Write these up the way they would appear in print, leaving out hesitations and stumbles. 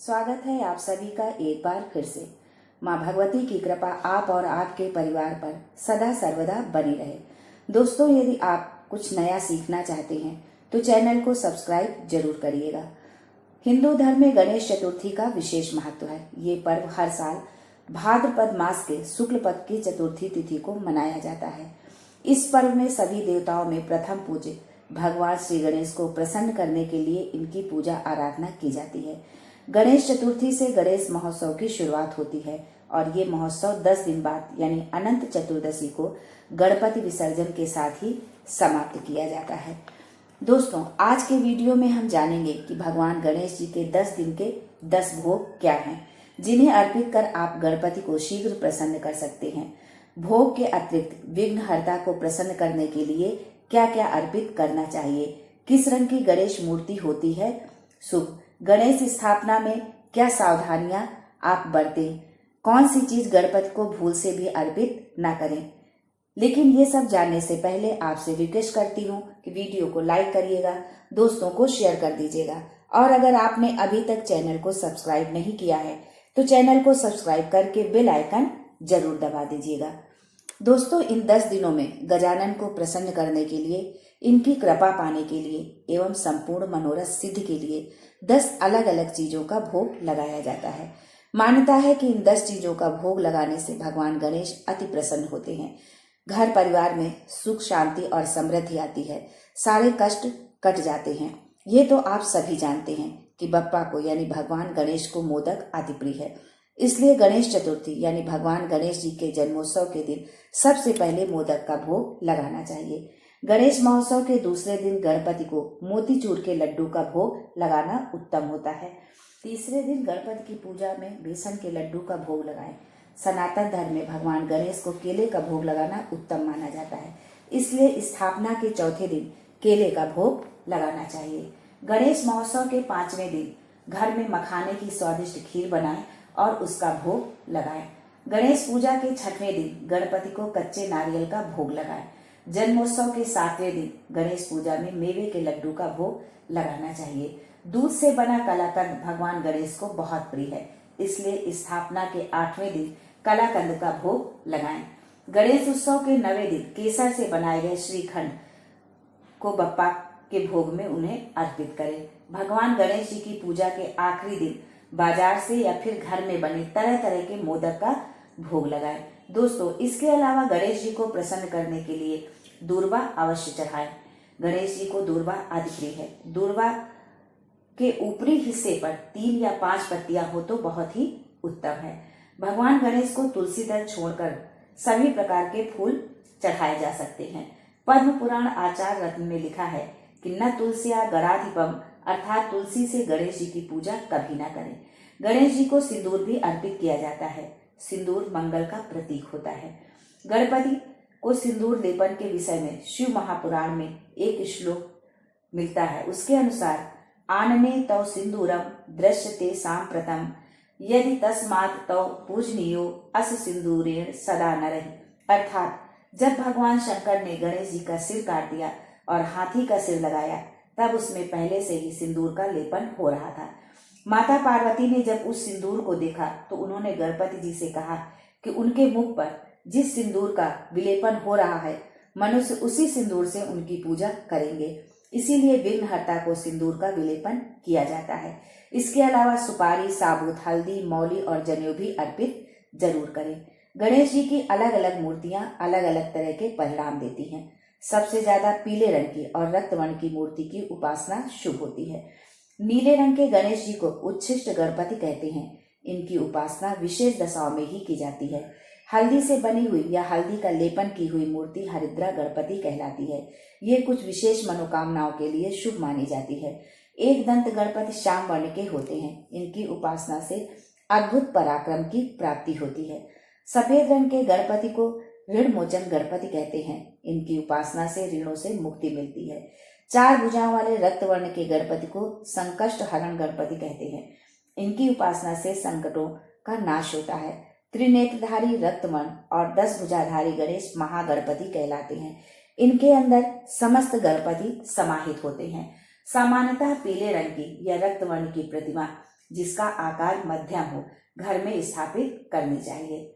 स्वागत है आप सभी का एक बार फिर से। माँ भगवती की कृपा आप और आपके परिवार पर सदा सर्वदा बनी रहे। दोस्तों, यदि आप कुछ नया सीखना चाहते हैं तो चैनल को सब्सक्राइब जरूर करिएगा। हिंदू धर्म में गणेश चतुर्थी का विशेष महत्व है। ये पर्व हर साल भाद्रपद मास के शुक्ल पक्ष की चतुर्थी तिथि को मनाया जाता है। इस पर्व में सभी देवताओं में प्रथम पूज्य भगवान श्री गणेश को प्रसन्न करने के लिए इनकी पूजा आराधना की जाती है। गणेश चतुर्थी से गणेश महोत्सव की शुरुआत होती है और ये महोत्सव 10 दिन बाद यानी अनंत चतुर्दशी को गणपति विसर्जन के साथ ही समाप्त किया जाता है। दोस्तों, आज के वीडियो में हम जानेंगे कि भगवान गणेश जी के 10 दिन के 10 भोग क्या हैं, जिन्हें अर्पित कर आप गणपति को शीघ्र प्रसन्न कर सकते हैं। भोग के अतिरिक्त विघ्नहर्ता को प्रसन्न करने के लिए क्या क्या अर्पित करना चाहिए, किस रंग की गणेश मूर्ति होती है शुभ, गणेश स्थापना में क्या सावधानियां आप बरतें, कौन सी चीज गणपति को भूल से भी अर्पित ना करें। लेकिन ये सब जानने से पहले आपसे रिक्वेस्ट करती हूँ कि वीडियो को लाइक करिएगा, दोस्तों को शेयर कर दीजिएगा और अगर आपने अभी तक चैनल को सब्सक्राइब नहीं किया है तो चैनल को सब्सक्राइब करके बेल आइकन जरूर दबा दीजिएगा। दोस्तों, इन 10 दिनों में गजानन को प्रसन्न करने के लिए, इनकी कृपा पाने के लिए एवं संपूर्ण मनोरथ सिद्धि के लिए 10 अलग अलग चीजों का भोग लगाया जाता है। मान्यता है कि इन 10 चीजों का भोग लगाने से भगवान गणेश अति प्रसन्न होते हैं। घर परिवार में सुख शांति और समृद्धि आती है, सारे कष्ट कट जाते हैं। ये तो आप सभी जानते हैं कि बप्पा को यानी भगवान गणेश को मोदक अति प्रिय है। इसलिए गणेश चतुर्थी यानी भगवान गणेश जी के जन्मोत्सव के दिन सबसे पहले मोदक का भोग लगाना चाहिए। गणेश महोत्सव के दूसरे दिन गणपति को मोतीचूर के लड्डू का भोग लगाना उत्तम होता है। तीसरे दिन गणपति की पूजा में बेसन के लड्डू का भोग लगाएं। सनातन धर्म में भगवान गणेश को केले का भोग लगाना उत्तम माना जाता है, इसलिए स्थापना के चौथे दिन केले का भोग लगाना चाहिए। गणेश महोत्सव के 5वें दिन घर में मखाने की स्वादिष्ट खीर बनाएं और उसका भोग लगाएं। गणेश पूजा के 6वें दिन गणपति को कच्चे नारियल का भोग लगाएं। जन्मोत्सव के 7वें दिन गणेश पूजा में मेवे के लड्डू का भोग लगाना चाहिए। दूध से बना कलाकंद भगवान गणेश को बहुत प्रिय है, इसलिए स्थापना के 8वें दिन कलाकंद का भोग लगाएं। गणेश उत्सव के 9वें दिन केसर से बनाए गए श्रीखंड को बप्पा के भोग में उन्हें अर्पित करें। भगवान गणेश जी की पूजा के आखिरी दिन बाजार से या फिर घर में बने तरह तरह के मोदक का भोग लगाएं। दोस्तों, इसके अलावा गणेश जी को प्रसन्न करने के लिए दूर्वा अवश्य चढ़ाएं। गणेश जी को दूर्वा अति प्रिय है। दूर्वा के ऊपरी हिस्से पर 3 या 5 पत्तियां हो तो बहुत ही उत्तम है। भगवान गणेश को तुलसी दल छोड़कर सभी प्रकार के फूल चढ़ाए जा सकते हैं। पद्म पुराण आचार रत्न में लिखा है कि न तुलसिया गणाधिपम, अर्थात तुलसी से गणेश जी की पूजा कभी ना करें। गणेश जी को सिंदूर भी अर्पित किया जाता है। सिंदूर मंगल का प्रतीक होता है। गणपति को सिंदूर लेपन के विषय में शिव महापुराण में एक श्लोक मिलता है। उसके अनुसार आनने तव सिंदूरम दृश्यते सांप्रतम यदि तस्मात् तव पूजनीयो अस सिंदूरेण सदा नरहि, अर्थात जब भगवान शंकर ने गणेश जी का सिर काट दिया और हाथी का सिर लगाया तब उसमें पहले से ही सिंदूर का लेपन हो रहा था। माता पार्वती ने जब उस सिंदूर को देखा तो उन्होंने गणपति जी से कहा कि उनके मुख पर जिस सिंदूर का विलेपन हो रहा है मनुष्य उसी सिंदूर से उनकी पूजा करेंगे। इसीलिए विघ्नहर्ता को सिंदूर का विलेपन किया जाता है। इसके अलावा सुपारी, साबुत, हल्दी, मौली और जनेऊ भी अर्पित जरूर करें। गणेश जी की अलग अलग मूर्तियां अलग अलग तरह के परिणाम देती हैं। सबसे ज्यादा पीले रंग की और रक्त वर्ण की मूर्ति की उपासना शुभ होती है। नीले रंग के गणेश जी को उच्छिष्ट गणपति कहते हैं। इनकी उपासना विशेष दशाओं में ही की जाती है। हल्दी से बनी हुई या हल्दी का लेपन की हुई मूर्ति हरिद्रा गणपति कहलाती है। ये कुछ विशेष मनोकामनाओं के लिए शुभ मानी जाती है। एक दंत गणपति श्याम वर्ण के होते हैं। इनकी उपासना से अद्भुत पराक्रम की प्राप्ति होती है। सफेद रंग के गणपति को ऋण मोचन गणपति कहते हैं। इनकी उपासना से ऋणों से मुक्ति मिलती है। 4 भुजाओं वाले रक्त वर्ण के गणपति को संकष्ट हरण गणपति कहते हैं। इनकी उपासना से संकटों का नाश होता है। त्रिनेत्रधारी रक्त वर्ण और 10 भुजाधारी गणेश महागणपति कहलाते हैं। इनके अंदर समस्त गणपति समाहित होते हैं। सामान्यतः पीले रंग की या रक्त वर्ण की प्रतिमा जिसका आकार मध्यम हो घर में स्थापित करनी चाहिए।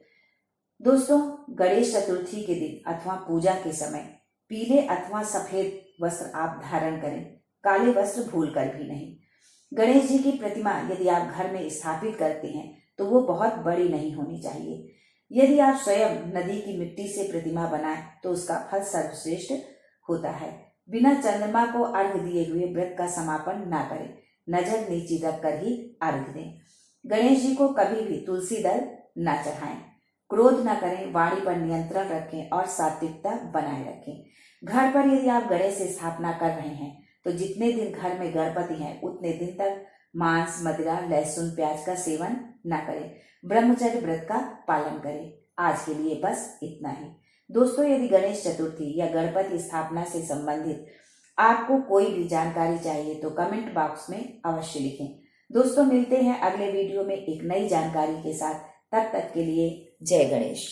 दोस्तों, गणेश चतुर्थी के दिन अथवा पूजा के समय पीले अथवा सफेद वस्त्र आप धारण करें, काले वस्त्र भूलकर भी नहीं। गणेश जी की प्रतिमा यदि आप घर में स्थापित करते हैं तो वो बहुत बड़ी नहीं होनी चाहिए। यदि आप स्वयं नदी की मिट्टी से प्रतिमा बनाएं तो उसका फल सर्वश्रेष्ठ होता है। बिना चंद्रमा को अर्घ्य दिए हुए व्रत का समापन ना करें, नजर नीची रखकर ही अर्घ्य दें। गणेश जी को कभी भी तुलसी दल ना चढ़ाएं, क्रोध न करें, वाणी पर नियंत्रण रखें और सात्विकता बनाए रखें। घर पर यदि आप गणेश की स्थापना कर रहे हैं तो जितने दिन घर में गणपति हैं उतने दिन तक मांस, मदिरा, लहसुन, प्याज का सेवन न करें। ब्रह्मचर्य व्रत का पालन करें। आज के लिए बस इतना ही। दोस्तों, यदि गणेश चतुर्थी या गणपति स्थापना से संबंधित आपको कोई भी जानकारी चाहिए तो कमेंट बॉक्स में अवश्य लिखें। दोस्तों, मिलते हैं अगले वीडियो में एक नई जानकारी के साथ। तब तक के लिए जय गणेश।